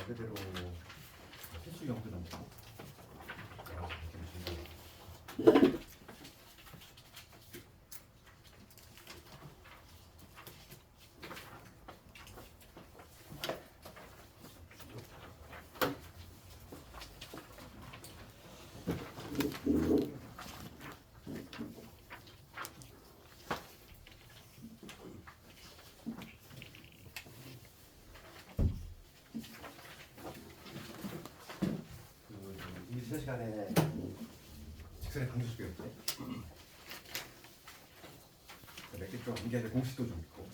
말 그대로 필수 연구 넘고 이 지난 시간에 직선의 방정식이었지. 몇 개 좀 이게 공식도 좀 있고.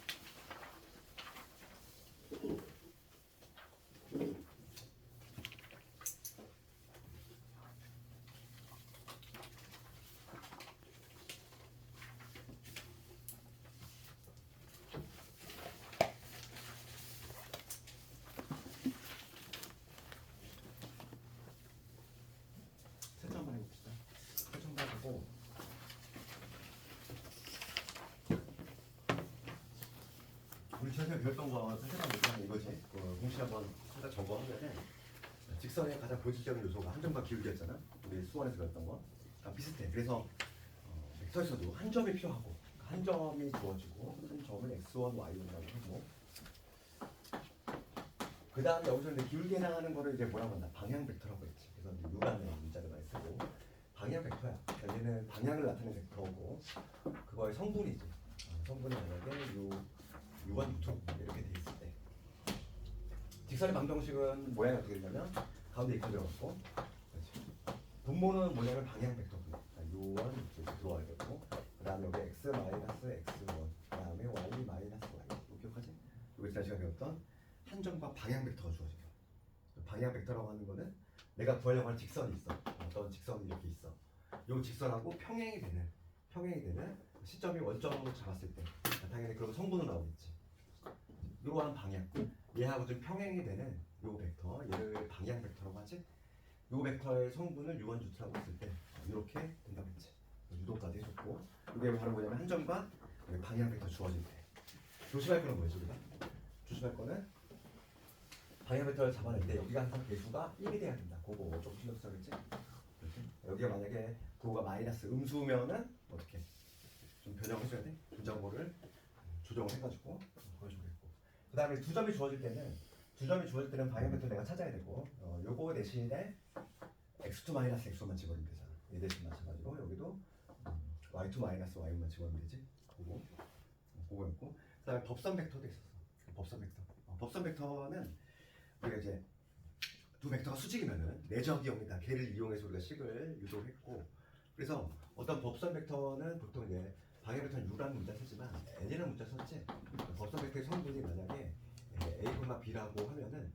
세점만 해봅시다. 세점만 하고 우리 전에 배웠던 거 세점만 보면 이거지. 공식 한번 살짝 적어하면은 직선의 가장 본질적인 요소가 한점과 기울기였잖아. 우리 수원에서 배웠던 거. 비슷해. 그래서 벡터에서도 한 점이 필요하고 한 점이 주어지고 한 점을 x1, y1이라고 하고 그 다음에 여기서 이제 기울기에 나가는 거를 이제 뭐라고 한다? 방향 벡터라고 했지. 그래서 이제 U라는 문자를 많이 쓰고 방향 벡터야. 그러니까 얘는 방향을 나타내는 벡터고 그거의 성분이지. 성분이 만약에 U1, U2 이렇게 돼 있을 때 직선의 방정식은 모양이 어떻게 되냐면 가운데 이렇게 들어갔고 분모는 뭐냐면 방향 벡터입니다. U1 이렇게 들어와야 되고 그 다음에 여기 X 마이너스 X1 그 다음에 Y 마이너스 Y 이거 기억하지? 이거 지난 시간에 배웠던 한 점과 방향 벡터가 주어져요. 방향 벡터라고 하는 거는 내가 구하려고 하는 직선이 있어. 어떤 직선이 이렇게 있어. 이 직선하고 평행이 되는 시점이 원점으로 잡았을 때 당연히 그런 성분은 나오겠지. 이러한 방향 얘하고 좀 평행이 되는 요 벡터 얘를 방향 벡터라고 하지. 요 벡터의 성분을 U1, U2라고 했을 때 이렇게 된다고 했지. 유도까지 해줬고 이게 바로 뭐냐면 한 점과 방향 벡터 주어질 때 조심할 거는 뭐지 우리가? 조심할 거는 방향 벡터를 잡아낼 때 여기가 항상 개수가 1이 돼야 된다. 그거 좀 신경 써야겠지? 여기가 만약에 그거가 마이너스 음수면은 어떻게? 좀 변형해줘야 돼. 분자고를 조정을 해가지고 보여주겠고. 그 다음에 두 점이 주어질 때는 방향 벡터 내가 찾아야 되고 요거 대신에 x2 마이너스 x1만 집어넣으면 되잖아. 이 대신 마찬가지로 여기도 y2 마이너스 y1만 집어넣으면 되지. 그거였고. 그 다음에 법선 벡터도 있었어. 법선 벡터. 법선 벡터는 우리가 이제 두 벡터가 수직이면은 내적이용이다. 걔를 이용해서 우리가 식을 유도했고 그래서 어떤 법선 벡터는 보통 이제 방향 벡터는 U라는 문자 쓰지만 N이라는 문자 썼지. 법선 벡터의 성분이 만약에 A, B라고 하면은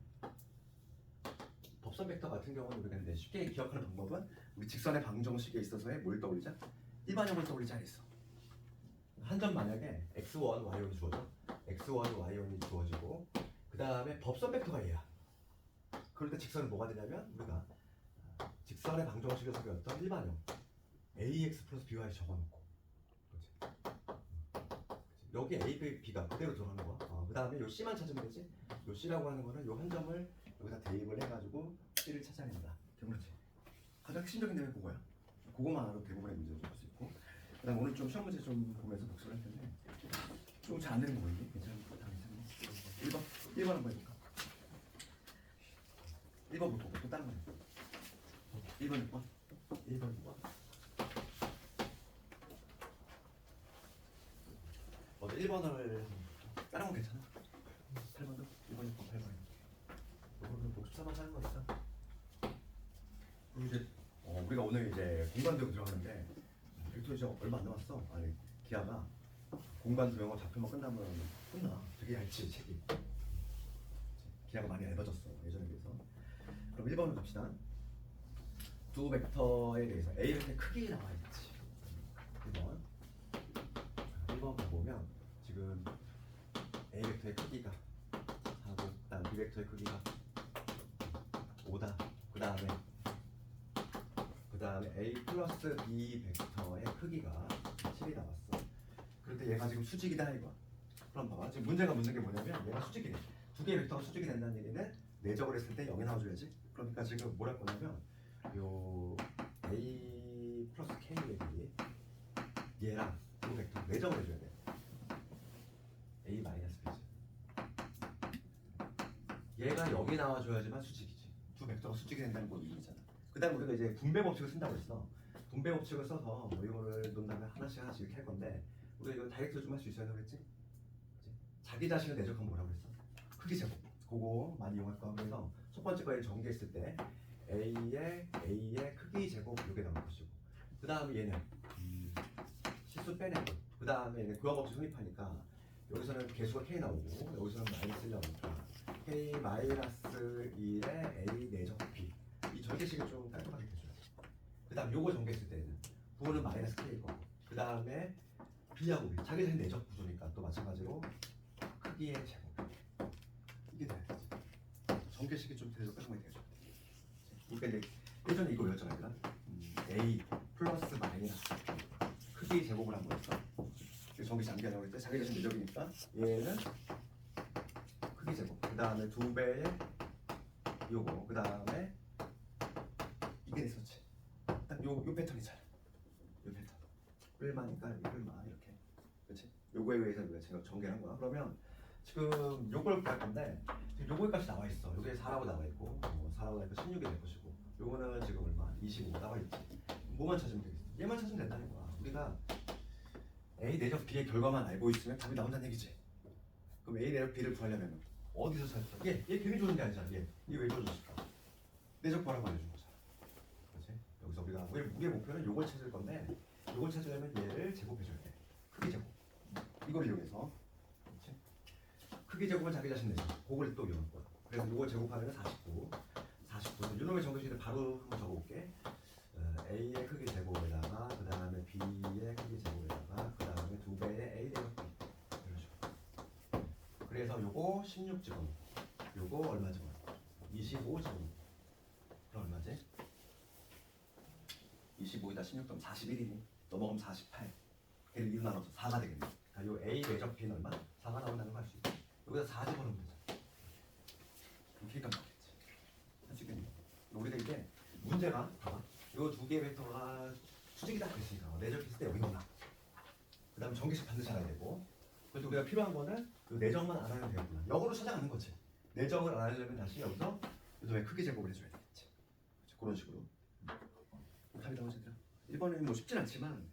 법선 벡터 같은 경우는 우리가 이제 쉽게 기억하는 방법은 우리 직선의 방정식에 있어서의 뭘 떠올리자? 일반형을 떠올리자 했어. 한 점 만약에 x1, y1이 주어져. x1, y1이 주어지고 그 다음에 법선 벡터가 얘야. 그럴 때 직선은 뭐가 되냐면 우리가 직선의 방정식에서 배웠던 일반형 ax 플러스 by를 적어놓고 그렇지. 여기 a, b가 그대로 들어가는 거야. 그 다음에 요 c만 찾으면 되지. 요 c라고 하는 거는 요 한 점을 여기다 대입을 해가지고 c를 찾아낸다. 그렇지. 가장 핵심적인 내용이 그거야. 그거만 알아도 대부분의 문제를 볼 수 있고 그다음 오늘 좀 시험 문제 좀 보면서 복습을 할 텐데 좀 잘 안 되는 거 보이니? 괜찮아? 1번 한번 해볼까? 1번부터 또 다른 거 해. 1번, 6번? 1번, 2번. 1번을 다른 건 괜찮아? 8번도? 1번, 6번, 8번. 이거는 복습 3번 하는 거 있어. 그리고 이제 우리가 오늘 이제 공간 도형 들어가는데 벡터 이제 얼마 안 남았어. 아니 기하가 공간 도형을 좌표만 끝나면 끝나. 되게 얇지 책이. 기하가 많이 얇아졌어 예전에 비해서. 그럼 1번을 갑시다. 두 벡터에 대해서 A 벡터의 크기 나와 있지. 1번 보면 지금 A 벡터의 크기가 4고 그다음 B 벡터의 크기가 5다. 그다음에 A 플러스 B 벡터의 크기가 7이 나왔어. 그런데 얘가 지금 수직이다 이거. 그럼 봐봐. 지금 문제가 묻는 게 뭐냐면 얘가 수직이래. 두 개의 벡터가 수직이 된다는 얘기는 내적을 했을 때 0이 나와줘야지. 그러니까 지금 뭘 할 거냐면 요 a 플러스 k의 얘랑 이 벡터 내적을 해줘야 돼. a 마이너스 b지. 얘가 0이 나와줘야지만 수직이지. 두 벡터가 수직이 된다는 거 의미잖아. 그 다음에 우리가 이제 분배 법칙을 쓴다고 했어. 분배 법칙을 써서 뭐 이거를 놓은 다음에 하나씩 이렇게 할 건데 우리가 이거 다이렉트 좀 할 수 있어야 되겠지? 그치? 자기 자신을 내적하면 뭐라고 그랬어? 크기 제곱. 그거 많이 이용할 거야. 그래서 첫 번째 거에 전개했을 때 A의 크기 제곱 이렇게 나올 것이고 그 다음에 얘는 실수 빼내고 그 다음에 얘는 구화 법칙 성립하니까 여기서는 개수가 K 나오고 여기서는 마이너스 1 나오니까 K 마이너스 1에 A 내적 B 이 전개식을 좀 깔끔하게 해줘야 돼. 그 다음 요거 전개했을 때는 부호는 마이너스 K일 거고 그 다음에 B하고 B 자기 자신 내적 구조니까 또 마찬가지로 크기의 제곱 이게 돼야 되지. 전개식이 좀 대조 깔끔하게 돼야죠. 그러니까 이제 예전에 이거 외웠잖아 얘들아. A 플러스 마이너스 크기 제곱을 한 거였어. 전개식 암기하려고 했대. 자기 자신 내적이니까 얘는 크기 제곱 그 다음에 2배의 요거 그 다음에 이게 됐었지. 딱 요 패턴이잖아. 요 패턴 1마니까 1마 이렇게 그렇지? 요거에 의해서 우리가 제가 전개를 한 거야. 그러면 지금 요걸 구할 건데 지금 요거의 값이 나와 있어. 요게 4라고 나와 있고 4라고 나와 있고 16이 될 것이고 요거는 지금 얼마? 25 나와 있지. 뭐만 찾으면 되겠어. 얘만 찾으면 된다는 거야. 우리가 A 내적 B의 결과만 알고 있으면 답이 나온다는 얘기지. 그럼 A 내적 B를 구하려면 어디서 찾을까? 얘 괜히 주는 게 아니잖아. 얘 왜 줘줬을까? 내적 구하라고 알려준 거잖아. 그렇지? 여기서 우리가 우리의 목표는 요걸 찾을 건데 요걸 찾으려면 얘를 제곱해줘야 돼. 크기 제곱. 이걸 이용해서 그렇지? 크기 제곱은 자기 자신 내죠. 그걸 또 이용할 거야. 그래서 이걸 제곱하면 49. 49. 이놈의 정규식을 바로 한번 적어볼게. A의 크기 제곱에다가 그 다음에 B의 크기 제곱에다가 그 다음에 2배의 A 제곱 B 이런 식으로. 그래서 요거 16 집어넣고 요거 얼마 집어넣고 25 집어넣고 그럼 얼마지? 25에다 16 더하면 41이니 넘어가면 48 걔를 2로 나눠서 4가 되겠네. 요 A 내적 B는 얼마? 4가 나온다는 거 알 수 있어. 여기다 4 집어넣으면 되잖아. 그럼 K값 나오겠지. 할 수 있겠니? 우리가 이게 문제가 봐봐. 요 두 개의 벡터가 수직이다 그랬으니까 내적했을 때 여기 넣나. 그 다음에 전개식 반드시 알아야 되고 그래서 우리가 필요한 거는 요 내적만 알아야 되겠구나. 역으로 찾아가는 거지. 내적을 알아내려면 다시 여기서 요즘에 크기 제곱을 해줘야 되겠지. 그런 식으로. 답이 나오시더라. 1번은 뭐 쉽진 않지만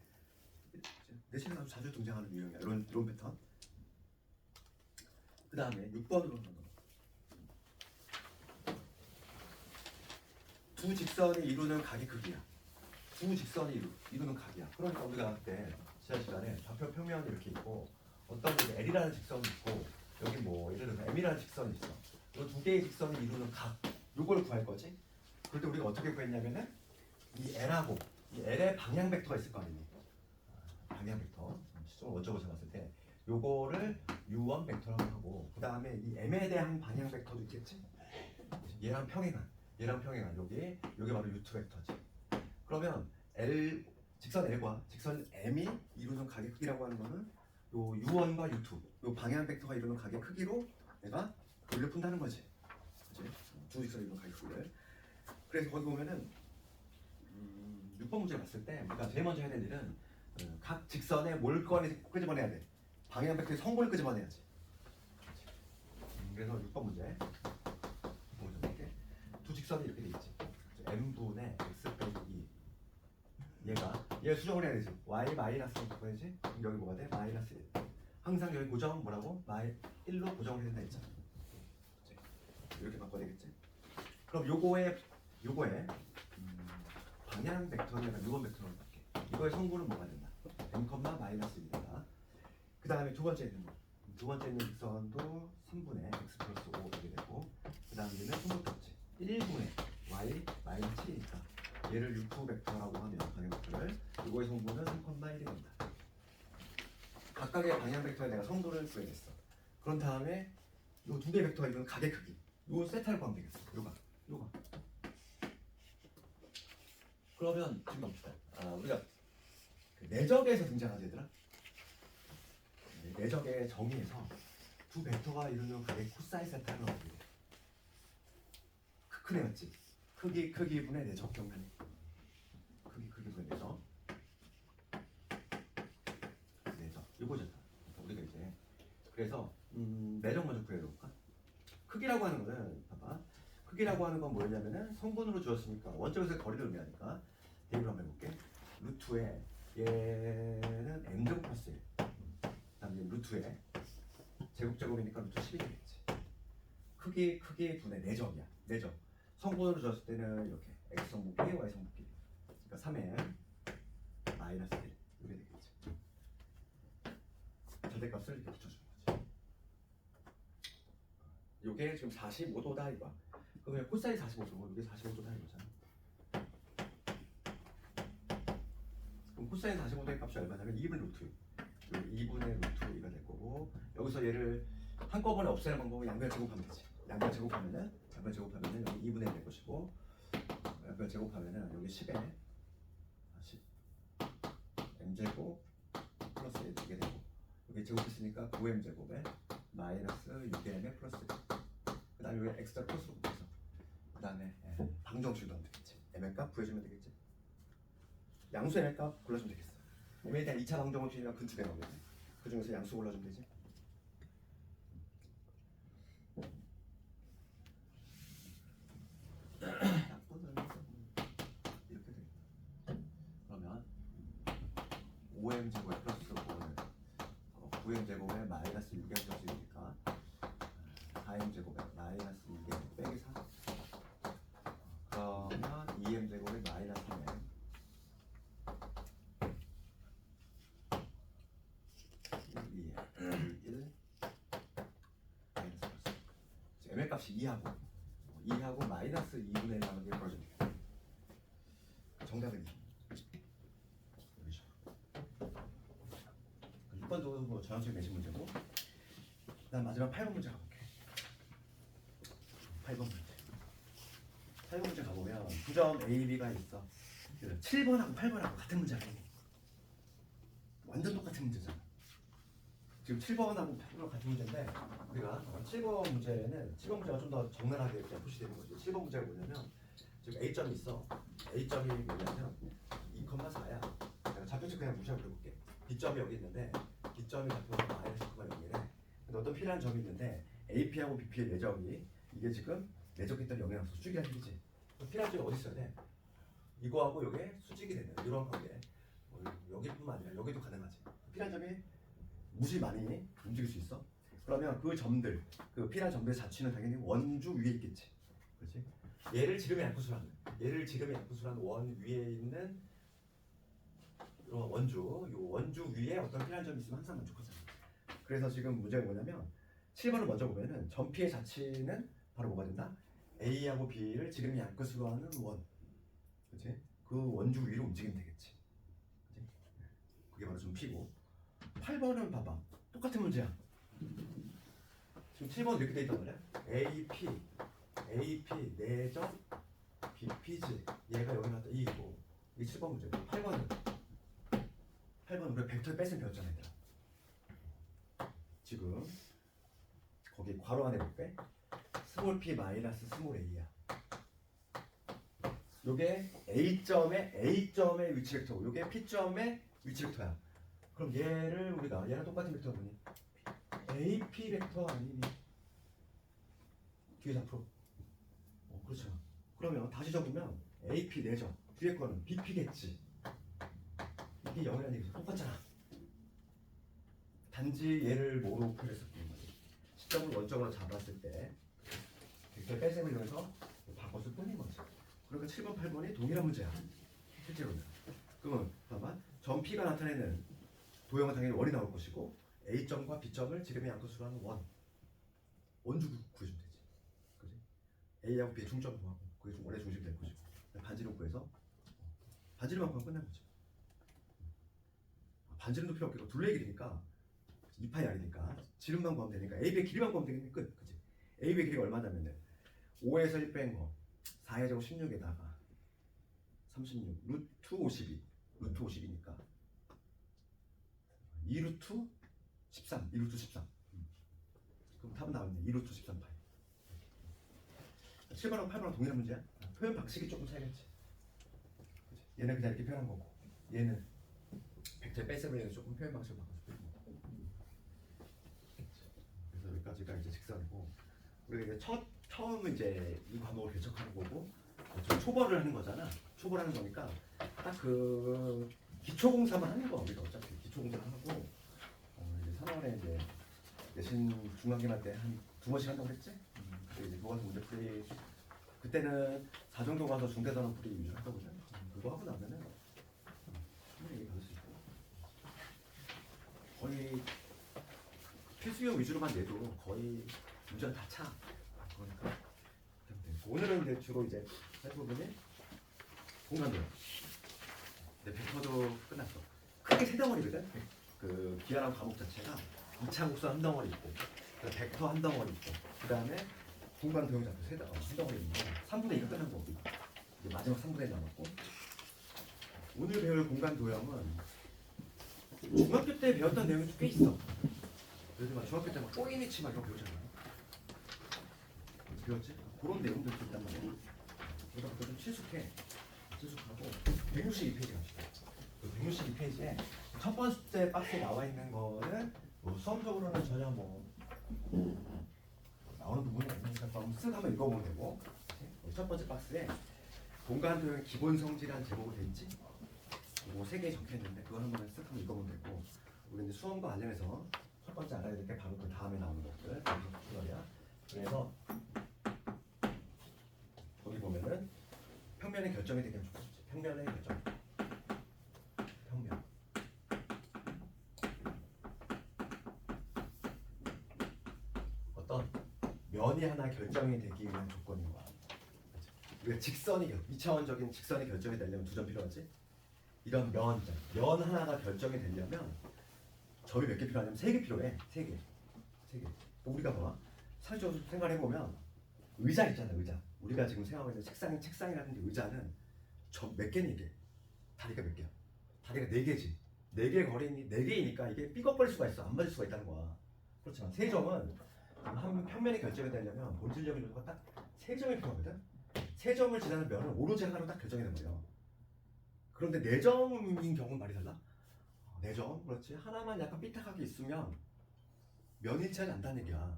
내 책에 아주 자주 등장하는 유형이야. 이런 패턴. 그 다음에 6번으로 하는 거. 두 직선이 이루는 각의 크기야. 두 직선이 이루는 각이야. 그러니까 우리가 그때 지난 시간에 좌표 평면이 이렇게 있고 어떤 게 L이라는 직선이 있고 여기 뭐 예를 들어서 M이라는 직선이 있어. 이 두 개의 직선이 이루는 각. 요걸 구할 거지. 그럴 때 우리가 어떻게 구했냐면은 이 L하고 이 L의 방향 벡터가 있을 거 아니니. 방향 벡터. 시점을 원점으로 잡았을 때 요거를 U1 벡터라고 하고 그 다음에 이 M에 대한 방향 벡터도 있겠지. 얘랑 평행한. 얘랑 평행한 여기 바로 U2 벡터지. 그러면 직선 L과 직선 M이 이루는 각의 크기라고 하는 거는 요 U1과 U2 요 방향 벡터가 이루는 각의 크기로 내가 거리를 푼다는 거지. 그치? 두 직선이 이루는 각의 크기를. 그래서 거기 보면은 6번 문제 봤을 때 우리가 제일 먼저 해야 될 일은 각 직선에 뭘 끄집어내야 돼. 방향 벡터의 성분을 끄집어내야지. 그래서 6번 문제 두 직선이 이렇게 돼 있지. m분의 x 빼기 2. 얘 수정을 해야 되지. y 마이너스 바꿔야지. 그럼 여기 뭐가 돼? 마이너스 1. 항상 여기 고정 뭐라고? 1로 고정을 해야 된다 했잖아. 이렇게 바꿔야 되겠지. 그럼 요거에 방향 벡터를 요번 벡터로 바뀌게. 이거의 성분은 뭐가 된다? m, 마이너스 1이다. 그 다음에 두 번째 있는 거. 두 번째 있는 직선도 3분의 x 플러스 5 이렇게 되고 그 다음에 얘는 성분도 없지. 1분의 y 마이너스 7이니까 얘를 U2 벡터라고 하면 방향 벡터를 이거의 성분은 3,1이 된다. 각각의 방향 벡터에 내가 성분을 구해냈어. 그런 다음에 요 두 개의 벡터가 이루는 각의 크기 요 세타를 구하면 되겠어. 요거 그러면 지금 봅시다. 우리가 그 내적에서 등장하지 얘들아. 내적의 정의에서 두 벡터가 이루는 각의 코사인 세타를 넣어야 돼. 큰 애였지. 크기분의 내적 경관이. 크기분의 내적. 이거잖아. 우리가 이제 그래서 내적 먼저 구해볼까? 크기라고 하는 거는 봐봐. 크기라고 하는 건 뭐냐면은 성분으로 주었으니까 원점에서 거리를 의미하니까 대입을 한번 해볼게. 루트에 얘는 m제곱 플러스 1. 그다음에 루트에 제곱이니까 루트 10이 되겠지. 크기 분의 내적이야. 내적. 성분으로 줬을 때는 이렇게 x 성분 b, y 성분 b. 그러니까 3n 마이너스 1 이렇게 되겠지. 절대값을 이렇게 붙여주는 거지. 이게 지금 45도다 이거. 그러면 코사인 45도, 이게 45도다 이거잖아. 그럼 코사인 45도의 값이 얼마냐면 2분의 루트. 2분의 루트 2가 될 거고, 여기서 얘를 한꺼번에 없애는 방법은 양변 제곱하면 되지. 양변 제곱하면은 여기 2분의 1 될 것이고, 양변 제곱하면은 여기 10에 10 m제곱 플러스 1 이게 되고, 여기 제곱했으니까 9m 제곱에 마이너스 6m에 플러스 1. 그 다음에 여기 엑스트라 플러스로 곱해서 그 다음에 방정식도 하면 되겠지. m의 값 구해주면 되겠지. 양수 m의 값 골라주면 되겠어. m에 대한 2차 방정식이랑 근투 되거든. 그 중에서 양수 골라주면 되지. 이렇게 되겠다. 그러면 5m 제곱에 플러스 5는 9m 제곱에 마이너스 6m 플러스 1이니까 4m 제곱에 마이너스 2m 빼기 4. 그러면 2m 제곱에 마이너스 3m 1 마이너스 플러스. m의 값이 2하고 마이너스 2분의 1 나오는 게 벌어져 되겠다. 정답은 2. 6번도 뭐 저항식 내신 문제고, 그다음 마지막 8번 문제 가볼게. 8번 문제 가보면 9점 A, B가 있어. 7번하고 8번하고 같은 문제야. 완전 똑같은 문제잖아. 지금 7번하고 8번하고 같은 문제인데, 우리가 7번 문제는 7번 문제가 좀 더 적나라하게 이렇게 표시되는 거지. 7번 문제가 뭐냐면 지금 A점이 있어. A점이 뭐냐면 2,4야. 내가 좌표측 그냥 무시하고 그려볼게. B점이 여기 있는데 B점이 좌표가 마이너스 9,0이래. 근데 어떤 필요한 점이 있는데 AP하고 BP의 내적이 이게 지금 내적했던 영향에서 수직이란 얘기지. 필요한 점이 어디 있어야 돼? 이거하고 이게 수직이 되는 이런 관계. 여기뿐만 아니라 여기도 가능하지. 필요한 점이 무지 많이 움직일 수 있어. 그러면 그 점들, 그 필요한 점들의 자취는 당연히 원주 위에 있겠지. 그렇지? 얘를 지름의 양수라는 원 위에 있는 요 원주 위에 어떤 필요한 점이 있으면 항상 만족하잖아. 그래서 지금 문제가 뭐냐면 7번을 먼저 보면은 점피의 자취는 바로 뭐가 된다? A하고 B를 지름의 양끝으로 하는 원. 그렇지? 그 원주 위로 움직이면 되겠지. 그렇지? 그게 바로 좀 P고. 8번은 봐봐. 똑같은 문제야. 지금 7번 이렇게 돼 있단 말이야. AP 내적 BP지. 얘가 여기 나왔다. 이고. 이게 7번 문제고. 8번은 우리가 벡터를 뺐으면 배웠잖아, 얘들아. 지금 거기 괄호 안에 못 빼? 스몰 p 마이너스 스몰 a야. 요게 A점의 위치 벡터고 요게 P점의 위치 벡터야. 그럼 얘를 우리가 얘랑 똑같은 벡터 보니 AP 벡터 아니니? 뒤에서 앞으로. 그렇죠. 그러면 다시 적으면 AP 내적 뒤에 거는 BP겠지. 이게 0이라는 얘기죠. 똑같잖아. 단지 얘를 뭐로 표현해서 보는 거지. 시점을 원점으로 잡았을 때 벡터 뺄셈을 이용해서 바꿨을 뿐인 거지. 그러니까 7번, 8번이 동일한 문제야. 실제로는. 그러면 봐봐. 점 P가 나타내는 도형은 당연히 원이 나올 것이고 A점과 B점을 지름의 양끝으로 하는 원주 구해주면 되지. 그지? A하고 B의 중점 구하고 그게 원의 중심이 될 것이고 반지름 구해서 반지름만 구하면 끝난 거지. 반지름도 필요 없고 둘레의 길이니까 2파이 R이니까 지름만 구하면 되니까 AB의 길이만 구하면 되겠네. 끝. 그치? AB의 길이가 얼마냐면은 5에서 1 뺀 거 4의 제곱 16에다가 36 루트 52니까 2루트 13 그럼 답은 나왔네. 2루트 13파이. 7번하고 8번하고 동일한 문제야. 표현 방식이 조금 차이겠지. 그치? 얘는 그냥 이렇게 표현한 거고, 얘는 벡터의 뺄셈을 조금 표현 방식을 바꿔서 표현. 그래서 여기까지가 이제 직선이고, 우리가 이제 처음 이제 이 과목을 개척하는 거고, 좀 초벌을 하는 거잖아. 초벌하는 거니까 딱 그 기초 공사만 하는 거. 우리가 어차피 기초 공사를 하고, 이제 3월에 이제 내신 중간기말 때 한 2번씩 한다고 그랬지? 그리고 이제 교과서 문제풀이 그때는 4 교과서 중대단원 풀이 위주로 했거든. 그거 하고 나면은 충분히 받을 수 있고, 거의 필수형 위주로만 내도 거의 문제는 다 차. 그러니까 오늘은 이제 주로 이제 할 부분이 공간도요. 근데 벡터도 끝났어. 크게 세 덩어리거든. 그 기하라는 과목 자체가 이차곡선 한 덩어리 있고, 그 벡터 한 덩어리 있고, 그 다음에 공간 도형 잡고 한 덩어리 있는데 3분의 2가 끝난 거고, 이제 마지막 3분의 1 남았고, 오늘 배울 공간 도형은 중학교 때 배웠던 내용이 꽤 있어. 요즘 막 중학교 때 막 꼬이니치 막 이런 거 배우잖아. 배웠지? 그런 내용들이 있단 말이야. 그러다 보니까 좀 친숙하고 162페이지 갑시다. 162페이지에 첫 번째 박스에 나와 있는 거는 뭐 수험적으로는 전혀 뭐 나오는 부분이 아니니까 쓱 한번 읽어보면 되고, 첫 번째 박스에 공간 도형 기본 성질이라는 제목으로 돼 있지. 뭐 3개 적혀 있는데 그걸 한번 쓱 한번 읽어보면 되고, 우리 이제 수험과 관련해서 첫 번째 알아야 될 게 바로 그 다음에 나오는 것들. 그래서 거기 보면은 평면의 결정이 되게 좋겠지. 평면의 결정. 평면. 어떤 면이 하나 결정이 되기 위한 조건인 거야. 우리가 직선이 2차원적인 직선이 결정이 되려면 2점 필요하지. 이런 면 하나가 결정이 되려면 점이 몇 개 필요하냐면 3개 필요해. 3개. 우리가 봐. 사회적으로 생각해 보면 의자 있잖아. 의자. 우리가 지금 생각하고 있는 책상이라든지 의자는 점 몇 개니 이게? 다리가 몇 개야? 다리가 4개지. 4개 거리니 4개이니까 이게 삐걱거릴 수가 있어. 안 맞을 수가 있다는 거야. 그렇지만 3점은 한 평면이 결정이 되려면 본질적인 요소가 딱 3점이 필요하거든. 3점을 지나는 면은 오로지 하나로 딱 결정이 돼버려. 그런데 4점인 경우는 말이 달라. 4점, 그렇지. 하나만 약간 삐딱하게 있으면 면일치하지 않다는 얘기야.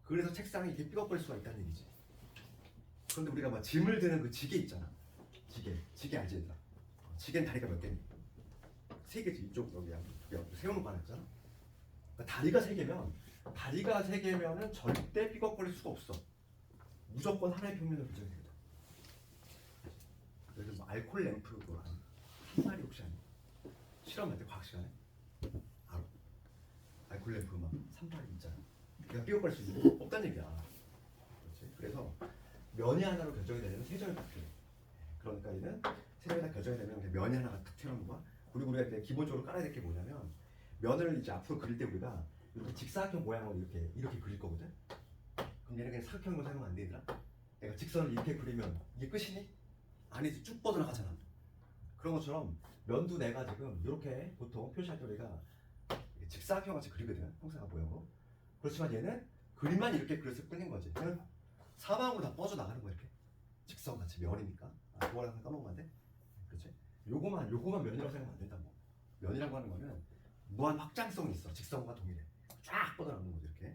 그래서 책상이 이렇게 삐걱거릴 수가 있다는 얘기지. 그런데 우리가 막 짐을 드는 그 지게 있잖아. 지게 알지 얘들아? 지게는 다리가 몇 개니? 3개지. 이쪽 여기 세우는 거 하나 있잖아. 그러니까 다리가 3개면은 절대 삐걱거릴 수가 없어. 무조건 하나의 평면을 결정이 되거든. 그래서 뭐 알콜 램프 그거 한 마리 혹시 아니? 실험할 때 과학 시간에 알아. 알콜 램프 막 3마리 있잖아. 그러니까 삐걱거릴 수 있는 게 없다는 얘기야. 그렇지? 그래서 면이 하나로 결정이 되려면 3점이 딱 필요해. 그러니까 얘는 3점이 다 결정이 되면 면이 하나가 탁 튀어나오는 거야. 그리고 우리가 이제 기본적으로 깔아야 될 게 뭐냐면, 면을 이제 앞으로 그릴 때 우리가 이렇게 직사각형 모양으로 이렇게 그릴 거거든. 그럼 얘는 그냥 사각형으로 사용하면 안 되더라. 내가 직선을 이렇게 그리면 이게 끝이니? 아니지, 쭉 뻗어나가잖아. 그런 것처럼 면도 내가 지금 이렇게 보통 표시할 때 우리가 직사각형 같이 그리거든, 평상화 모양으로. 그렇지만 얘는 그림만 이렇게 그려서 끝낸 거지. 그냥 사방으로 다 뻗어 나가는 거야. 이렇게 직선 같이 면이니까. 그거랑 하나 까먹으면 안 돼? 그렇지? 요거만 면이라고 생각하면 안 된다고. 면이라고 하는 거는 무한 확장성이 있어. 직선과 동일해. 쫙 뻗어나가는 거지 이렇게.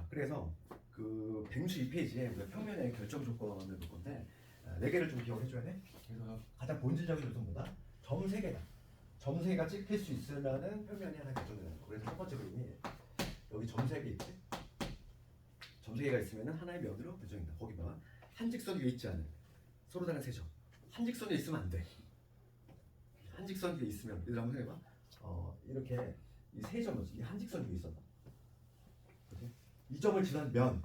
그래서 그 162페이지에 우리가 평면의 결정 조건을 볼 건데 4개를 좀 기억을 해줘야 돼. 그래서 가장 본질적인 요소보다 점 3개다. 점 3개가 찍힐 수 있으면은 평면이 하나 결정되는 거. 그래서 첫 번째 그림이 여기 점 3개 있지? 점 3개가 있으면은 하나의 면으로 결정된다. 거기 봐. 한 직선이 있지 않은 서로 다른 3점. 한 직선이 있으면 안 돼. 한 직선이 있으면 얘들 한번 생각해봐. 이렇게 이 3점이지. 이 한 직선 위에 있어. 그렇지? 이 점을 지난 면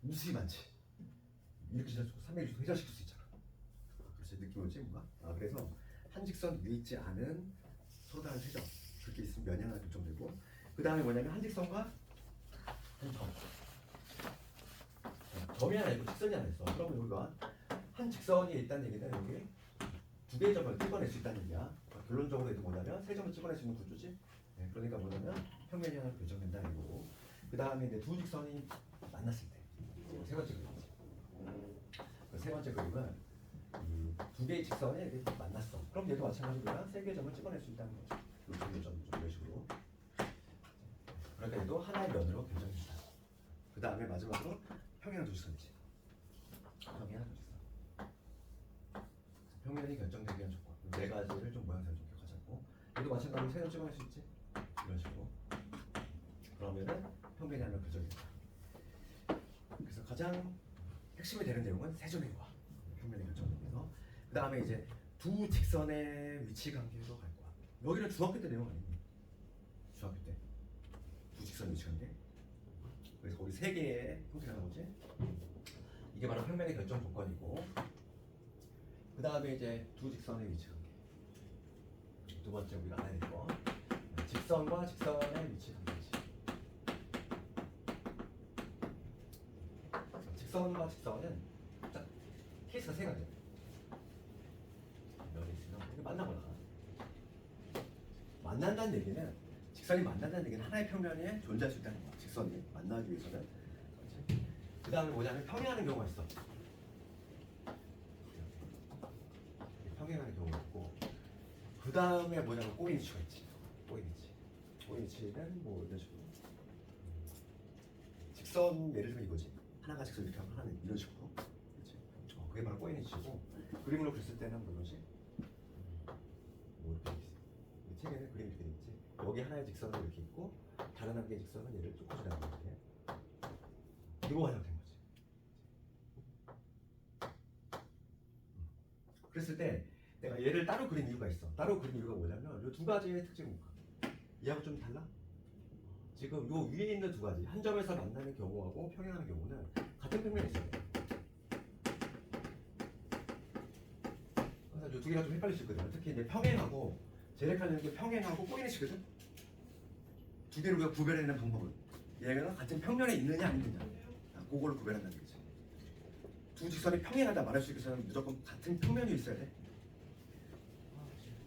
무수히 많지. 이렇게 지나서 360도 회전시킬 수 있잖아. 그렇지? 느낌 오지 뭔가? 그래서 한 직선 위에 있지 않은 서로 다른 3점. 그렇게 있으면 면이 하나 결정되고, 그 다음에 뭐냐면 한 직선과 한 점. 점이 하나 있고 직선이 하나 있어. 그러면 우리가 한 직선이 있다는 얘기는 여기 2개의 점을 찍어낼 수 있다는 얘기야. 결론적으로 이제 뭐냐면 3점을 찍어낼 수 있는 구조지. 그러니까 뭐냐면 평면이 하나 결정된다는 거고, 그 다음에 이제 두 직선이 만났을 때 세 번째 그림이지. 그 세 번째 그림은 이 두 개의 직선이 이렇게 만났어. 그럼 얘도 마찬가지로 우리가 세 개의 점을 찍어낼 수 있다는 거죠. 이런 점, 이런 식으로. 그러니까 얘도 하나의 면으로 결정된다. 그 다음에 마지막으로 평행 도직선이지. 평행 도직선. 평면이 결정되기 위한 조건. 네 가지를 좀 모양새를 좀 기억하자고. 얘도 마찬가지로 세 점 찍어낼 수 있지. 이런 식으로. 그러면은 평면이 하나 결정된다. 그래서 가장 핵심이 되는 내용은 세점의 과 평면이 결정되면서 그 다음에 이제 두 직선의 위치 관계로 갈 거야. 여기는 중학교 때 내용 아니니? 중학교 때 두 직선 위치 관계. 그래서 거기 세 개의 형태가 나오지. 이게 바로 평면의 결정 조건이고, 그 다음에 이제 두 직선의 위치 관계. 두 번째 우리가 알아야 될 거, 직선과 직선의 위치 관계지. 직선과 직선은 딱 케이스가 세 가지야. 면이 있으면 이렇게 만나거나 만난다는 얘기는, 직선이 만난다는 얘기는 하나의 평면에 존재할 수 있다는 거야. 직선이 만나기 위해서는. 그 다음에 뭐냐면 평행하는 경우가 있어. 평행하는 경우가 있고, 그 다음에 뭐냐면 꼬인 위치가 있지. 꼬인 위치. 꼬인 위치는 뭐 이런 식으로. 직선 예를 들면 이거지. 하나가 직선 이렇게 하면 하나는 이런 식으로. 그렇지. 그게 바로 꼬인 위치고, 그림으로 그렸을 때는 뭐지? 뭐 이렇게 있어. 이 책에는 그림이 이렇게 돼 있지. 여기 하나의 직선은 이렇게 있고, 다른 한 개의 직선은 얘를 뚫고 지나가는 이렇게. 이거 형태인 거지. 그랬을 때 내가 얘를 따로 그린 이유가 있어. 따로 그린 이유가 뭐냐면 이 두 가지의 특징이 뭐야? 얘하고 좀 달라? 지금 요 위에 있는 두 가지, 한 점에서 만나는 경우하고 평행하는 경우는 같은 평면에 있어요. 그래서 이 두 개가 좀 헷갈리시거든요. 특히 이제 평행하고, 제일 헷갈리는 게 평행하고 꼬이네시거든. 두 개를 우리가 구별해내는 방법은, 얘가 같은 평면에 있느냐 아니느냐, 그걸로 구별한다는 거지. 두 직선이 평행하다 말할 수 있기 위해서는 무조건 같은 평면이 있어야 돼.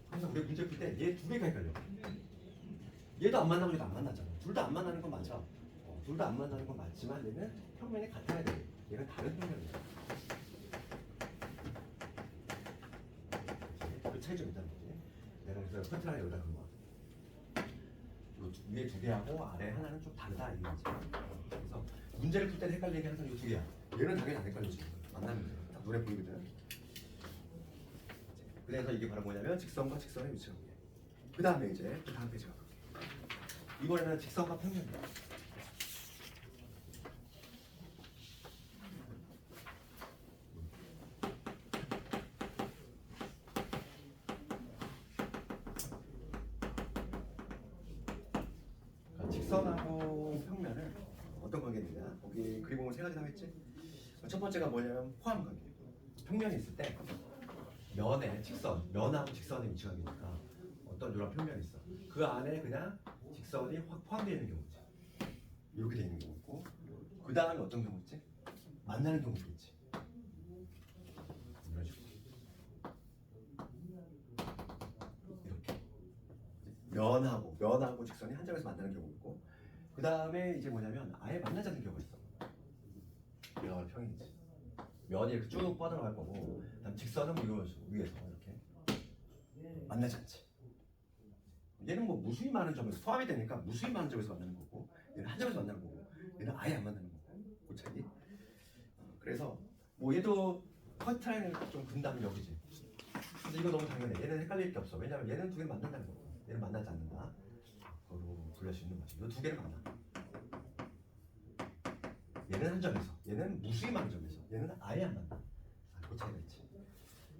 그래서 우리 문제 풀 때 얘 두 개가 헷갈려. 얘도 안 만나고 얘도 안 만나잖아. 둘 다 안 만나는 건 맞아. 둘 다 안 만나는 건 맞지만 얘는 평면이 같아야 돼. 얘는 다른 평면이야. 그 차이점이 있다는 거지. 내가 그래서 커트라인 여기다 그런 거야. 위에 두 개하고 아래 하나는 좀 다르다 이거지. 그래서 문제를 풀 때는 헷갈리는 게 항상 이 두 개야. 얘는 당연히 안 헷갈리지. 만나면 돼. 딱 눈에 보이거든. 그래서 이게 바로 뭐냐면 직선과 직선의 위치 관계. 그 다음에 이제 또 다음 페이지 가볼게. 이번에는 직선과 평면이야. 그러니까 직선하고 평면은 어떤 관계냐? 거기 그림 보면 세 가지 나와있지? 첫 번째가 뭐냐면 포함 관계. 평면이 있을 때 면에 직선, 면하고 직선의 위치 관계니까 어떤 이런 평면이 있어. 그 안에 그냥 직선이 확 포함되어 있는 경우지. 이렇게 되어 있는 경우 있고, 그 다음에 어떤 경우 있지? 만나는 경우도 있지. 이런 식으로. 이렇게. 면하고 직선이 한 점에서 만나는 경우 있고, 그 다음에 이제 뭐냐면 아예 만나지 않는 경우가 있어. 이거 바로 평행이지. 면이 이렇게 쭉 뻗어나갈 거고, 그다음 직선은 이런 식으로 위에서 이렇게 만나지 않지. 얘는 뭐 무수히 많은 점에서 포함이 되니까 무수히 많은 점에서 만나는 거고, 얘는 한 점에서 만나는 거고, 얘는 아예 안 만나는 거고, 그 차이. 그래서 뭐 얘도 커트라인을 좀 근다면 여기지. 근데 이거 너무 당연해. 얘는 헷갈릴 게 없어. 왜냐면 얘는 두 개를 만난다는 거고, 얘는 만나지 않는다. 그걸로 분리할 수 있는 거지. 이 두 개를 만나. 얘는 한 점에서, 얘는 무수히 많은 점에서, 얘는 아예 안 만나. 그 차이가 있지.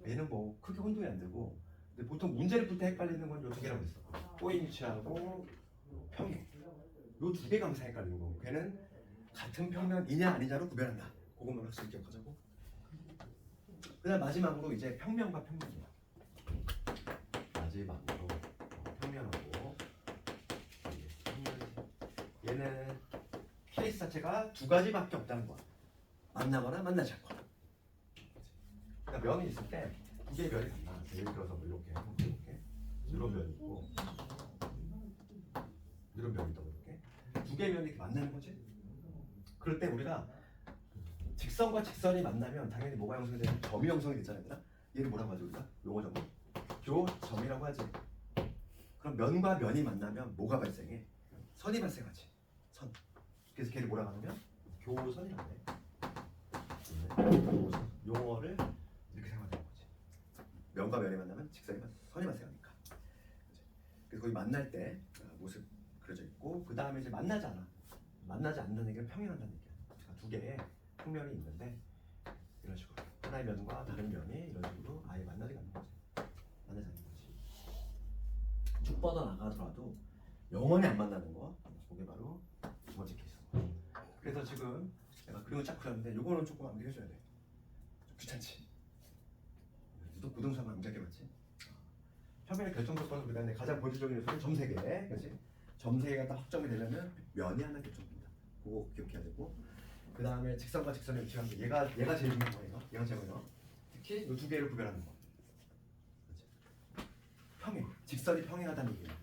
얘는 뭐 크게 혼동이 안 되고, 근데 보통 문제를 풀 때 헷갈리는 건 이 두 개라고 했어. 꼬인 위치하고 평행. 이 두 개가 항상 헷갈리는 거고, 걔는 같은 평면이냐 아니냐로 구별한다. 그것만 확실히 기억하자고. 그다음 마지막으로 이제 평면과 평면이야. 마지막으로 평면하고 평면이지. 얘는 케이스 자체가 두 가지밖에 없다는 거야. 만나거나 만나지 않거나. 그러니까 면이 있을 때 두 개의 면이 같나. 예를 들어서 뭐 이렇게 이런 면이 있고 이런 면이 있다고 이렇게 두 개의 면이 이렇게 만나는 거지. 그럴 때 우리가 직선과 직선이 만나면 당연히 뭐가 형성이 되냐면 점이 형성이 되잖아요. 얘들아? 얘를 뭐라고 하죠 우리가? 용어적으로 교점이라고 하지. 그럼 면과 면이 만나면 뭐가 발생해? 선이 발생하지. 선. 그래서 걔를 뭐라고 하냐면 교선이라고 해. 교선. 용어를 이렇게 생각하는 거지. 면과 면이 만나면 선이 발생하니까. 그래서 거기 만날 때 모습 그려져 있고 그 다음에 이제 만나지 않는다는 얘기는 평행한다는 얘기야. 그러니까 두 개의 평면이 있는데 이런 식으로 하나의 면과 다른 면이 이런 식으로 아예 만나지 않는 거지. 만나지 않는 거지. 쭉 뻗어나가더라도 영원히 안 만나는 거 그게 바로 두 번째 케이스인 거야. 그래서 지금 내가 그림을 쫙 그렸는데 요거는 조금 암기해줘야 돼. 좀 귀찮지? 또 부동산만 암기해봤지? 평면의 결정 조건을 우리가 가장 본질적인 요소는 점세개, 그렇지? 점세개가 딱 확정이 되려면 면이 하나 결정된다. 그거 기억해야 되고, 그 다음에 직선과 직선의 위치가 얘가 제일 중요한 거예요. 얘가 제일 중요해요. 특히 이 두 개를 구별하는 거. 그렇지? 평행, 직선이 평행하다는 얘기는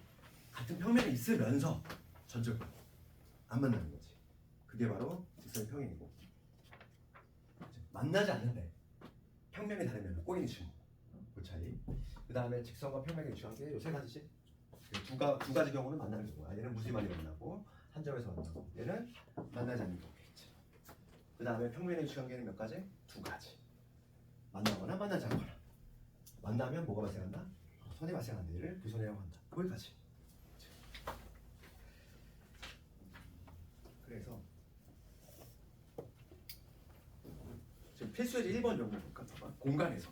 같은 평면에 있으면서 전적으로 안 만나는 거지. 그게 바로 직선이 평행이고, 그렇지? 만나지 않는데 평면이 다르면 꼬이는 친구. 그 차이. 그 다음에 직선과 평면이 위치한 게 요 세 가지지. 두 가지 경우는 만나는 경우야. 얘는 무수히 많이 만나고 한 점에서 만나고 얘는 만나지 않는 경우겠지. 그 다음에 평면의 위치 관계는 몇 가지? 두 가지. 만나거나 만나지 않거나. 만나면 뭐가 발생한다? 선이 발생한다. 얘를 부선이라고 한다. 거기까지. 그래서 지금 필수예제 1번 정도 볼까? 공간에서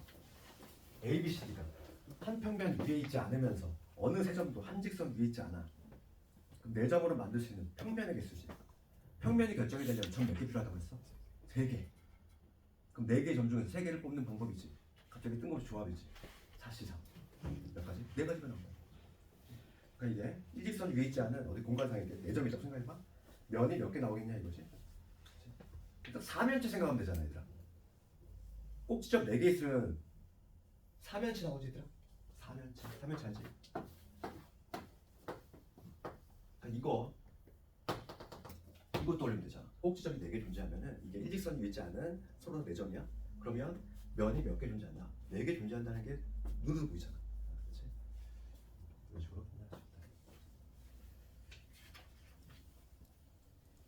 A, B, C, D가 한 평면 위에 있지 않으면서 어느 세 점도 한 직선 위에 있지 않아. 그럼 네 점으로 만들 수 있는 평면의 개수지. 평면이 결정이 되려면 점 몇 개 필요하다고 했어? 3개. 그럼 4개의 점 중에서 3개를 뽑는 방법이지. 갑자기 뜬금없이 조합이지. 4, 4. 몇 가지? 4가지가 나온다. 그러니까 이게 일직선 위에 있지 않은 어디 공간상에 4점이 있다고 생각해봐. 면이 몇 개 나오겠냐 이거지. 일단 사면체 생각하면 되잖아 얘들아. 꼭지점 4개 있으면 사면체 나오지 얘들아. 사면체 알지? 그러니까 이것도 올리면 되잖아. 꼭지점이 4개 존재하면은 이게 일직선 위에 있지 않은 서로 4점이야. 그러면 면이 몇 개 존재한다? 4개 존재한다는 게 눈으로 보이잖아. 그렇지? 이런 식으로 끝날 수 있다.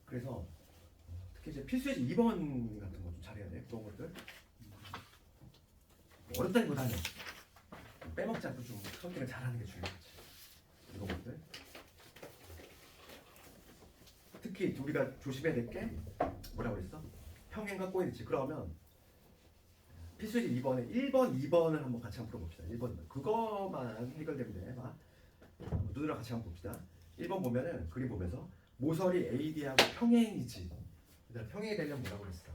그래서 특히 이제 필수예제 2번 같은 거 좀 잘해야 돼. 그런 것들 어렵다기보다는 빼먹지 않고 좀 선택을 잘하는 게 중요하지. 이런 것들 특히 우리가 조심해야 될 게 뭐라고 그랬어? 평행과 꼬이는지. 그러면 필수예제 2번에 1번, 2번을 한번 같이 한번 풀어봅시다. 1번, 2번. 그거만 해결되면 돼. 봐. 누구랑 같이 한번 봅시다. 1번 보면은 그림 보면서 모서리 AD하고 평행이지. 그다음 평행이 되려면 뭐라고 그랬어?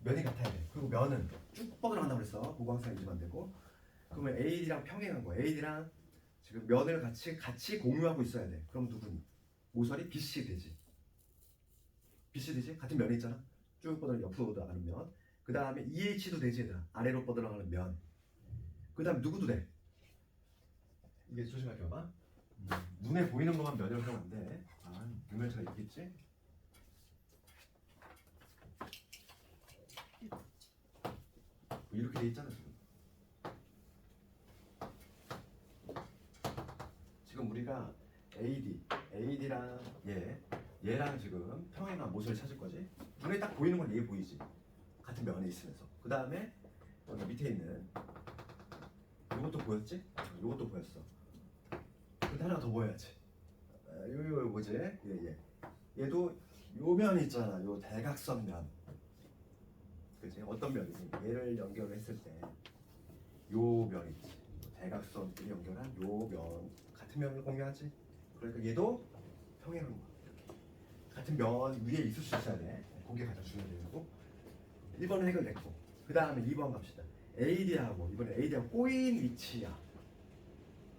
면이 같아야 돼. 그리고 면은 쭉 뻗어나간다고 그랬어. 그거 항상 잊으면 안 되고. 그러면 AD랑 평행한 거야. AD랑 지금 면을 같이 공유하고 있어야 돼. 그럼 누구니? 모서리 BC 되지. BC 되지? 같은 면에 있잖아. 쭉 뻗어나가는 옆으로 나가는 면. 그 다음에 EH도 되지 얘들아. 아래로 뻗어나가는 면. 그 다음 누구도 돼? 이게 조심하게 봐봐. 눈에 보이는 것만 면이라고 하면 안 돼. 유면체가 있겠지? 이렇게 돼 있잖아 지금. 지금 우리가 AD랑 얘랑 지금 평행한 모서리 찾을 거지. 눈에 딱 보이는 건 얘 보이지. 같은 면에 있으면서. 그 다음에 밑에 있는 이것도 보였지? 이것도 보였어. 근데 하나 더 보여야지. 요 뭐지? 얘도 요 면 있잖아. 요 대각선 면. 그치? 어떤 면이지? 얘를 연결했을 때 요 면 있지. 대각선끼리 연결한 요 면 같은 면을 공유하지. 그러니까 얘도 평행한 거야. 이렇게. 같은 면 위에 있을 수 있어야 돼. 그게 가장 중요하고. 1번은 해결됐고. 그 다음에 2번 갑시다. AD하고 이번에 AD하고 꼬인 위치야.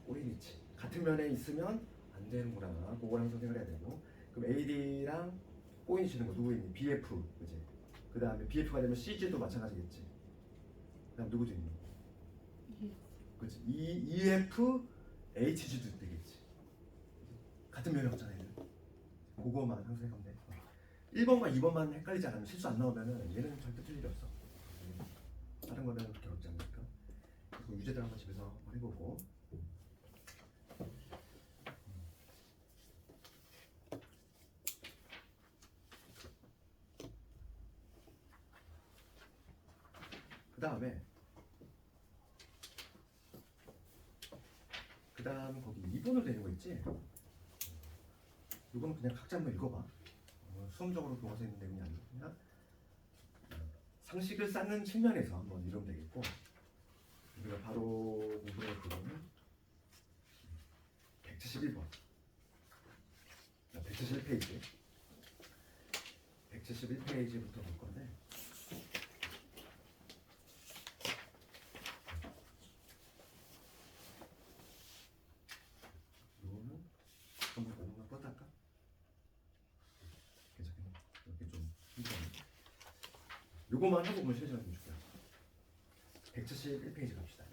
꼬인 위치. 같은 면에 있으면 안 되는구나. 그걸 항상 생각해야 되고. 그럼 AD랑 꼬인 위치는 거 누구 있니? BF, 그지? 그 다음에 BF가 되면 CG도 마찬가지겠지. 그 다음 누구도 있니? 그렇지. EF, HG도 되겠지. 같은 면이 없잖아 얘는. 그거만 항상 생각하면 돼. 1번과 2번만 헷갈리지 않으면 실수 안 나오면은 얘는 절대 틀릴 일 없어. 다른 거는 그렇게 어렵지 않으니까. 그리고 유제들 한번 집에서 한번 해보고. 그 다음 거기 2번으로 되는 거 있지? 이거는 그냥 각자 한번 읽어봐. 수험적으로 교과서에 있는 내용이 아니고 그냥 상식을 쌓는 측면에서 한번 읽으면 되겠고, 우리가 바로 공부할 부분은 171번 171페이지 171페이지부터 볼 건데, 이거는 한번 공부만 뻗을까? 괜찮겠네. 이렇게 좀 힘들네. 요거만 하고 보면 시간 좀 줄게요. 171페이지 갑시다.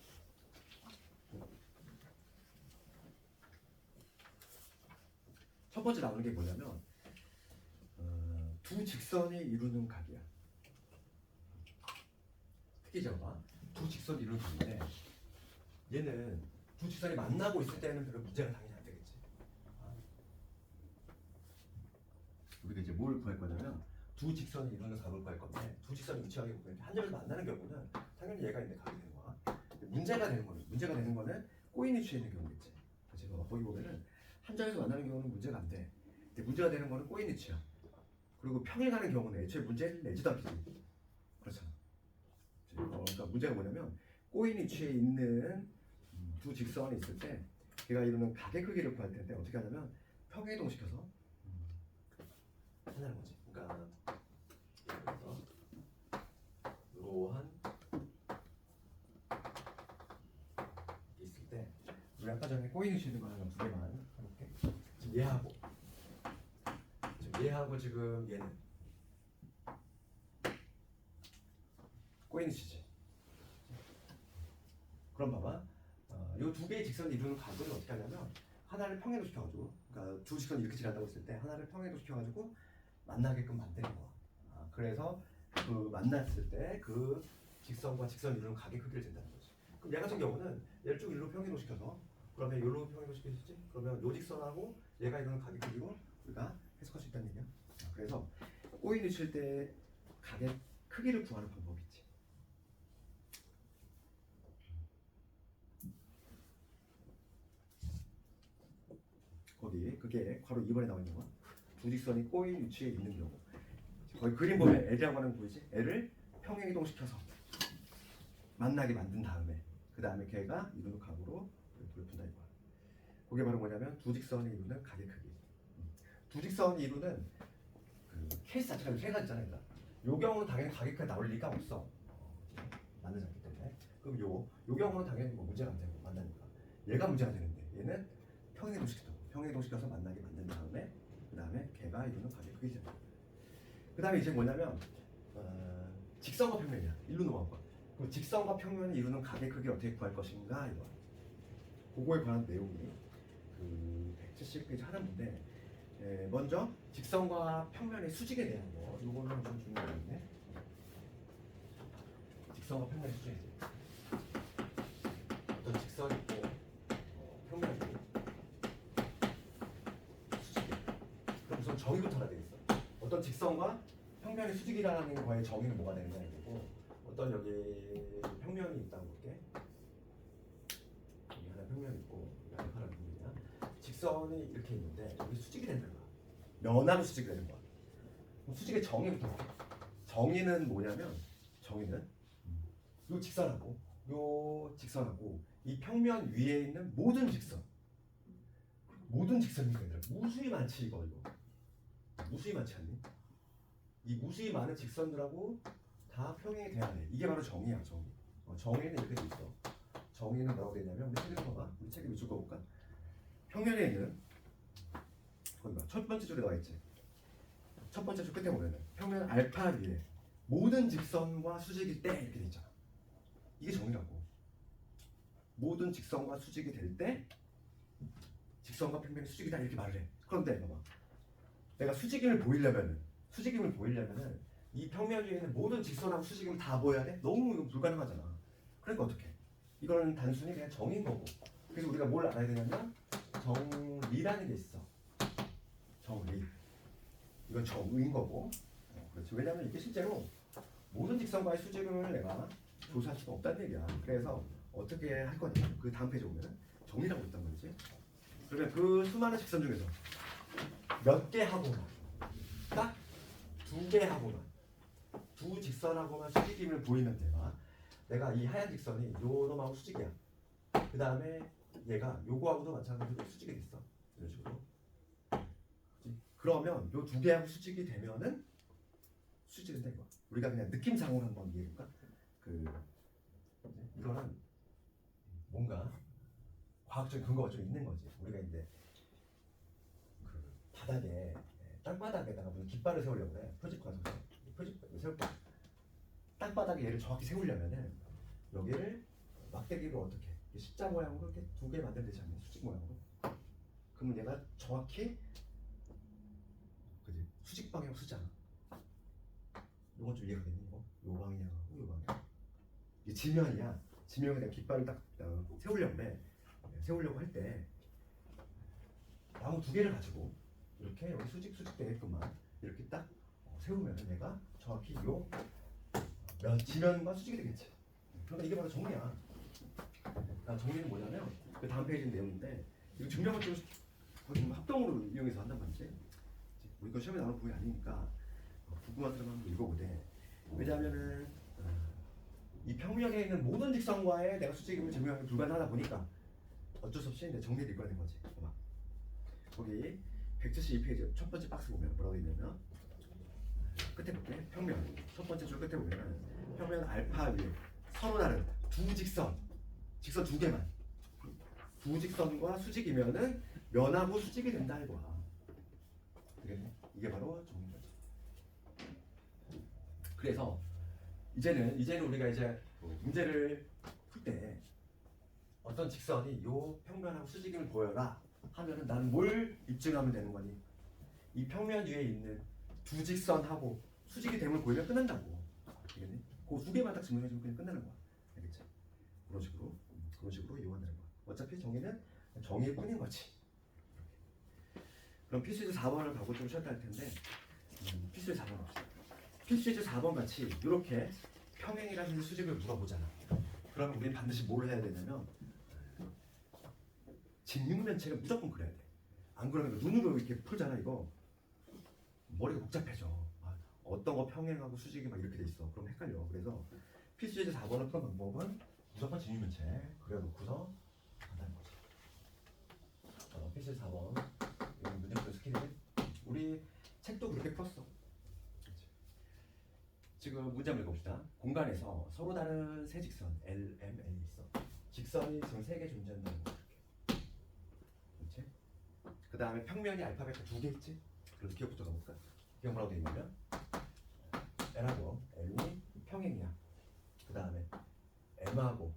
첫 번째 나오는 게 뭐냐면 두 직선이 이루는 각이야. 특히 저봐, 두 직선이 이루는 각인데 얘는 두 직선이 만나고 있을 때는 별로 문제가 당연히 안 되겠지. 우리가 이제 뭘 구할 거냐면 두 직선이 이루는 각을 구할 건데, 두 직선이 위치하게 보면 한 점에서 만나는 경우는 당연히 얘가 있는 각이 되는 거야. 문제가 되는 거는 꼬인 위치에 있는 경우겠지. 그렇지? 거기 보면은 한 점에서 만나는 경우는 문제가 안 돼. 근데 문제가 되는 거는 꼬인 위치야. 그리고 평행 가는 경우는 애초에 문제를 내지도 않지. 그렇잖아. 그러니까 문제가 뭐냐면 꼬인 위치에 있는 두 직선이 있을 때 걔가 이루는 각의 크기를 구할 텐데 어떻게 하냐면 평행이동시켜서 하는 거지. 그러니까 그래서 이러한 있을 때 우리 아까 전에 꼬인 위치에 있는 거 하나 두 개만 해볼게. 지금 얘하고 지금 얘는 꼬인 위치지. 그럼 봐봐. 이 두 개의 직선이 이루는 각을 어떻게 하냐면 하나를 평행도 시켜가지고, 그러니까 두 직선이 이렇게 지난다고 했을 때 하나를 평행도 시켜가지고 만나게끔 만드는 거야. 그래서 그 만났을 때 그 직선과 직선이 이루는 각의 크기를 잰다는 거지. 그럼 얘 같은 경우는 얘를 쭉 일로 평행도 시켜서, 그러면 여기로 평행도 시키겠지? 그러면 요 직선하고 얘가 이루는 각의 크기로 우리가 해석할 수 있다는 얘기야. 그래서 꼬인 위치일 때 각의 크기를 구하는 방법이 있지. 거기 그게 바로 2번에 나와 있는 거야. 두 직선이 꼬인 위치에 있는 경우. 거기 그림 보면 L이라고 하는 거 보이지? L을 평행 이동시켜서 만나게 만든 다음에 그 다음에 걔가 이루는 각으로 돌푼다 이거야. 그게 바로 뭐냐면 두 직선이 이루는 각의 크기. 두 직선이 이루는 그 케이스 자체가 세 가지잖아요. 그러니까 요 경우는 당연히 각의 크기가 나올 리가 없어. 만나지 않기 때문에. 그럼 요 경우는 당연히 뭐 문제가 안 되고 만나니까. 얘가 문제가 되는데 얘는 평행 이동시켜서 만나게 만든 다음에 그 다음에 걔가 이루는 각의 크기잖아. 그 다음에 이제 뭐냐면 직선과 평면이야. 일로 넘어갈 거야. 그럼 직선과 평면이 이루는 각의 크기를 어떻게 구할 것인가 이거. 그거에 관한 내용이 그 170페이지 하나인데, 먼저 직선과 평면의 수직에 대한 거, 이거는 좀 중요한데, 직선과 평면의 수직이지. 어떤 직선이 있고 평면이 있고 수직이. 그럼 우선 정의부터 알아야 되겠어. 어떤 직선과 평면의 수직이라는 거의 정의는 뭐가 되느냐 이거고, 어떤 여기 평면이 있다고 볼게. 여기 하나 평면이 있고 여기 하나 평면이야. 직선이 이렇게 있는데 여기 수직이 되는 거야. 면하고 수직이 되는 거야. 그럼 수직의 정의부터 볼게. 정의는 뭐냐면, 정의는 요 직선하고 이 평면 위에 있는 모든 직선이니까 얘들아 무수히 많지 이거 무수히 많지 않니? 이 무수히 많은 직선들하고 다 평행이 돼야 돼. 이게 바로 정의야. 정의는 이렇게 돼 있어. 정의는 뭐라고 돼 있냐면, 우리 책에 봐봐. 우리 책에 밑줄 그어볼까? 평면에 있는 거기 봐. 첫 번째 줄에 나와 있지. 첫 번째 줄 끝에 보면은 평면 알파 위에 모든 직선과 수직일 때 이렇게 돼 있잖아. 이게 정의라고. 모든 직선과 수직이 될 때 직선과 평면이 수직이다 이렇게 말을 해. 그런데 봐봐. 내가 수직임을 보이려면은 수직임을 보이려면은 이 평면 위에 있는 모든 직선하고 수직임을 다 보여야 돼? 너무 이거 불가능하잖아. 그러니까 어떻게? 이거는 단순히 그냥 정인 거고. 그래서 우리가 뭘 알아야 되냐면 정리라는 게 있어. 정리. 이건 정의인 거고. 그렇지. 왜냐면 이게 실제로 모든 직선과의 수직임을 내가 조사할 수가 없다는 얘기야. 그래서 어떻게 할 거냐? 그 다음 페이지 보면 정리라고 있단 말이지. 그러면 그 수많은 직선 중에서 몇 개 하고만, 딱 2개 하고만, 두 직선하고만 수직임을 보이면 내가 이 하얀 직선이 요 놈하고 수직이야. 그 다음에 얘가 요거하고도 마찬가지로 수직이 됐어. 이런 식으로. 그치? 그러면 요 2개하고 수직이 되면은 수직이 된다 이거. 우리가 그냥 느낌상으로 한번 이해해볼까? 이거는 뭔가 과학적인 근거가 좀 있는 거지. 우리가 이제 그 바닥에 땅바닥에다가 무슨 깃발을 세우려고 그래. 표집 가서 표집 세울 때 땅바닥에 얘를 정확히 세우려면은 여기를 막대기로 어떻게 십자 모양으로 이렇게 2개 만들면 되지 않냐? 수직 모양으로. 그러면 얘가 정확히 그지 수직 방향 쓰잖아. 이건 좀 이해가 되니? 요 방향하고 요 방향. 이게 지면이야. 지면에 내가 깃발을 딱 세우려고 할 때 나무 2개를 가지고 이렇게 여기 수직 되게끔만 이렇게 딱 세우면 얘가 정확히 요 지면과 수직이 되겠지. 그러니까 이게 바로 정리야. 정리는 뭐냐면 그 다음 페이지 내용인데 이거 증명을 좀 거의 좀 합동으로 이용해서 한단 말이지. 이거 시험에 나오는 부분이 아니니까 궁금한 사람 한번 읽어보되. 왜냐하면은 이 평면에 있는 모든 직선과의 내가 수직임을 증명하기 불가능하다 보니까 어쩔 수 없이 내 정리를 읽어야 되는 거지. 봐봐. 거기 172페이지 첫 번째 박스 보면 뭐라고 있냐면 끝에 볼게. 평면 첫 번째 줄 끝에 보면 평면 알파 위에 서로 다른 두 직선 2개만 두 직선과 수직이면은 면하고 수직이 된다 이거야. 되겠네? 이게 바로 정리인 거지. 그래서 이제는 우리가 이제 문제를 풀 때 어떤 직선이 요 평면하고 수직임을 보여라 하면은 나는 뭘 입증하면 되는 거니? 이 평면 위에 있는 두 직선하고 수직이 됨을 보이면 끝난다고. 알겠니? 그 2개만 딱 증명해주면 그냥 끝나는 거야. 알겠지? 그런 식으로 이용한다는 거야. 어차피 정의는 정의일 뿐인 거지. 그럼 필수제 4번을 가고 좀 쉬었다 할 텐데 필수제 4번 봅시다. 필수제 4번 같이 이렇게 평행이라는 수직을 물어보잖아. 그러면 우리는 반드시 뭘 해야 되냐면 직육면체를 무조건 그려야 돼. 안 그러면 눈으로 이렇게 풀잖아. 이거 머리가 복잡해져. 어떤 거 평행하고 수직이 막 이렇게 돼 있어. 그럼 헷갈려. 그래서 필수제 4번을 푸는 방법은 무조건 직육면체 그려놓고서 간다는 거지. 필수제 4번 문제풀이 스킬이지. 우리 책도 그렇게 풀었어. 지금 문제 한번 읽어봅시다. 공간에서 서로 다른 세 직선 L, M, N이 있어. 직선이 지금 3개 존재한다는 거. 그렇지? 그 다음에 평면이 알파벳 2개 있지? 그래서 기억부터 가볼까? 기억 뭐라고 되어 있냐면 L하고 M이 평행이야. 그 다음에 M하고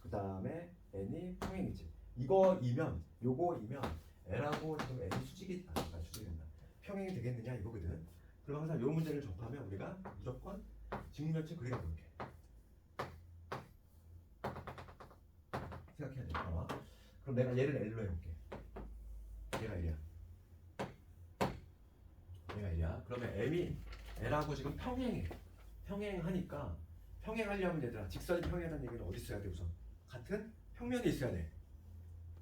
그 다음에 N이 평행이지. 이거이면 요거이면 L하고 지금 N이 수직이 수직이 된다. 평행이 되겠느냐 이거거든. 그럼 항상 이 문제를 접하면 우리가 무조건 직면체 그리가 볼게. 생각해야 돼. 봐봐. 그럼 내가 얘를 L로 해볼게. 얘가 L이야. 그러면 M이 L하고 지금 평행해. 평행하니까 평행하려면 얘들아 직선이 평행하다는 얘기는 어디 있어야 돼 우선? 같은 평면이 있어야 돼.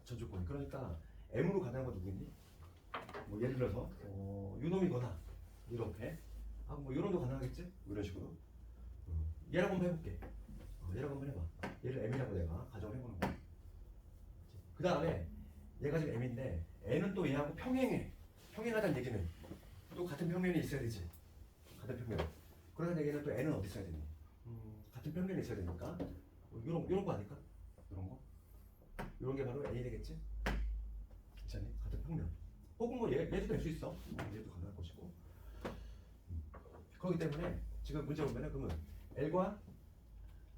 전 조건이. 그러니까 M으로 가능한 거 누구니? 뭐 예를 들어서 요놈이거나 이렇게 뭐 요놈도 가능하겠지? 뭐 이런 식으로 얘라고 한번 해볼게. 얘라고 한번 해봐. 얘를 M이라고 내가 가정을 해보는 거야. 그 다음에 얘가 지금 M인데 N은 또 얘하고 평행해. 평행하다는 얘기는 또 같은 평면이 있어야 되지. 같은 평면. 그러는 얘기는 또 N은 어디 있어야 되니? 같은 평면이 있어야 되니까 요런 거 아닐까? 요런 게 바로 N이 되겠지? 그렇지 않니? 같은 평면. 혹은 뭐 얘도 될 수 있어. 얘도 가능할 것이고. 그렇기 때문에 지금 문제 보면은 그러면 L과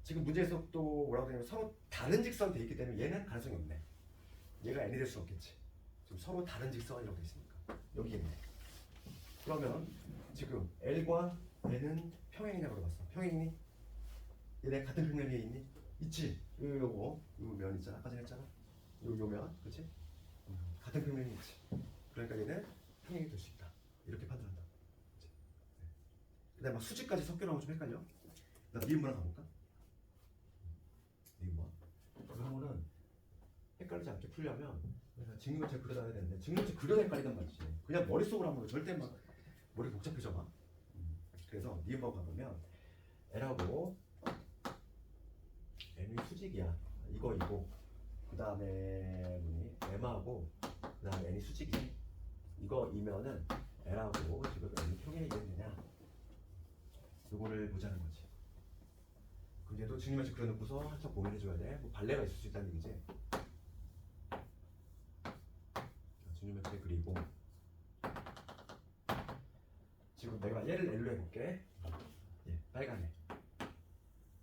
지금 문제에서 또 뭐라고 되냐면 서로 다른 직선 돼 있기 때문에 얘는 가능성이 없네. 얘가 N이 될 수 없겠지. 지금 서로 다른 직선이라고 돼 있으니까 여기 있네. 그러면 지금 L과 N은 평행이냐고 물어봤어. 평행이니? 얘네 같은 평면에 있니? 있지. 요거 면 있잖아. 아까 전에 했잖아. 요 면, 그렇지? 같은 평면이 있지. 그러니까 얘는 평행이 될 수 있다. 이렇게 판단한다. 그다음 막 수직까지 섞여 나오면 좀 헷갈려. 나 니은모랑 가볼까? 니은모. 이거 한번은 헷갈리지 않게 풀려면 내가 증명체 그려놔야 되는데 증명체 그려야 헷갈리단 말이지. 그냥 머릿속으로 하면 절대 막 머리 복잡해져 봐. 그래서 니은모 가보면 L하고 M이 수직이야. 이거 그 다음에 뭐니 M하고 그 다음에 N이 수직이지. 이면은 L하고 지금 N이 평행이 되느냐 요거를 보자는 거지. 근데 또 증명체 그려놓고서 한참 고민해줘야 돼. 뭐 발레가 있을 수 있다는 얘기지. 증명체 그리고 지금 내가 얘를 L로 해볼게. 예, 빨간애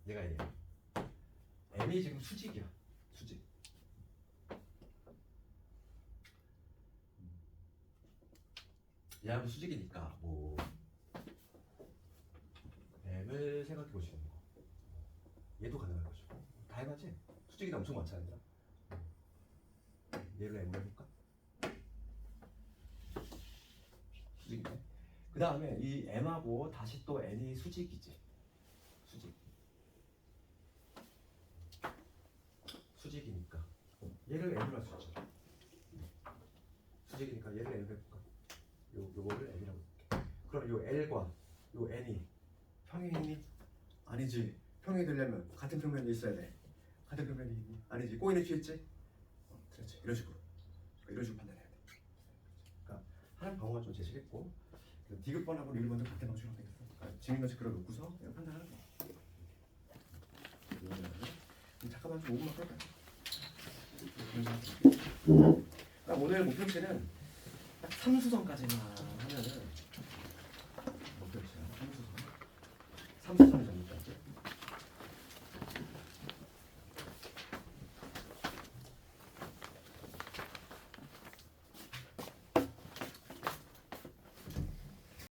얘가 얘 M이 지금 수직이야. 수직. 얘하고 수직이니까 뭐 M을 생각해 보시는 거. 얘도 가능할 것이고 다양하지. 수직이 엄청 많지 않냐? 얘를 M로 해볼까? 수직이네. 그 다음에 이 M하고 다시 또 N이 수직이지. 수직이니까 얘를 N으로 할 수 있죠. 수직이니까 얘를 N으로 해볼까? 요거를 N이라고 볼게. 그럼 요 L과 요 N이 평행이니? 아니지. 평행이 되려면 같은 평면이 있어야 돼. 같은 평면이 있니? 아니지. 꼬이는 뒤했지? 그렇지. 이런 식으로 판단해야 돼. 그러니까 하는 방어가 좀 제시했고 디귿번하고 리을 먼저 같은 방식으로 되겠어. 그러니까 증명체 그려놓고서 그냥 판단하는 거야. 잠깐만 좀 5분만 끌어봐. 오늘 목표치는 딱 3수선까지만 하면은